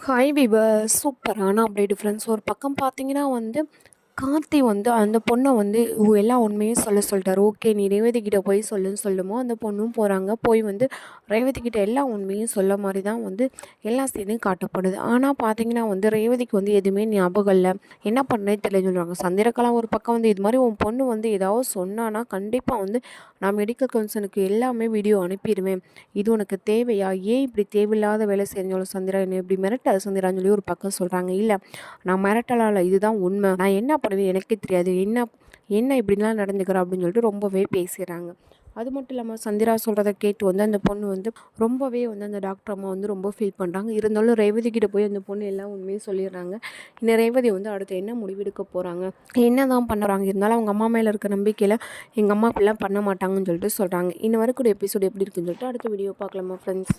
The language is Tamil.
ஹாய் வீவர்ஸ், சூப்பரான அப்டேட் ஃப்ரெண்ட்ஸ். ஒரு பக்கம் பார்த்தீங்கன்னா கார்த்தி அந்த பொண்ணை எல்லா உண்மையும் சொல்லிட்டாரு. ஓகே, நீ ரேவதி கிட்ட போய் சொல்லுன்னு சொல்லுமோ அந்த பொண்ணும் போகிறாங்க. போய் ரேவதி கிட்ட எல்லா உண்மையும் சொல்ல மாதிரி தான் எல்லா சீனையும் காட்டப்படுது. ஆனால் பார்த்தீங்கன்னா ரேவதிக்கு எதுவுமே ஞாபகம் இல்லை, என்ன பண்ணே தெரியலன்னு சொல்கிறாங்க. சந்திரகலா ஒரு பக்கம் இது மாதிரி உன் பொண்ணு ஏதாவது சொன்னான்னா கண்டிப்பாக நான் மெடிக்கல் கவுன்சிலுக்கு எல்லாமே வீடியோ அனுப்பிடுவேன், இது உனக்கு தேவையா, ஏன் இப்படி தேவையில்லாத வேலை செஞ்சோம் சந்திரா, என்ன இப்படி மிரட்ட சந்திரான்னு சொல்லி ஒரு பக்கம் சொல்கிறாங்க. இல்லை, நான் மிரட்டலால் இதுதான் உண்மை, நான் என்ன பண்ணுவேன் எனக்கே தெரியாது, என்ன என்ன இப்படிலாம் நடந்துக்கிறோம் அப்படின்னு சொல்லிட்டு ரொம்பவே பேசுகிறாங்க. அது மட்டும் இல்லாமல் சந்திரா சொல்கிறத கேட்டு அந்த பொண்ணு ரொம்பவே அந்த டாக்டர் அம்மா ரொம்ப ஃபீல் பண்ணுறாங்க. இருந்தாலும் ரேவதி கிட்ட போய் அந்த பொண்ணு எல்லாம் உண்மையும் சொல்லிடுறாங்க. இந்த ரேவதி அடுத்து என்ன முடிவெடுக்க போகிறாங்க, என்ன தான் பண்ணுறாங்க, இருந்தாலும் அவங்க அம்மா மேலே இருக்க நம்பிக்கையில் எங்கள் அம்மா இப்படிலாம் பண்ண மாட்டாங்கன்னு சொல்லிட்டு சொல்கிறாங்க. இன்ன வரைக்கும் எபிசோடு எப்படி இருக்குன்னு சொல்லிட்டு அடுத்த வீடியோ பார்க்கலாமா ஃப்ரெண்ட்ஸ்.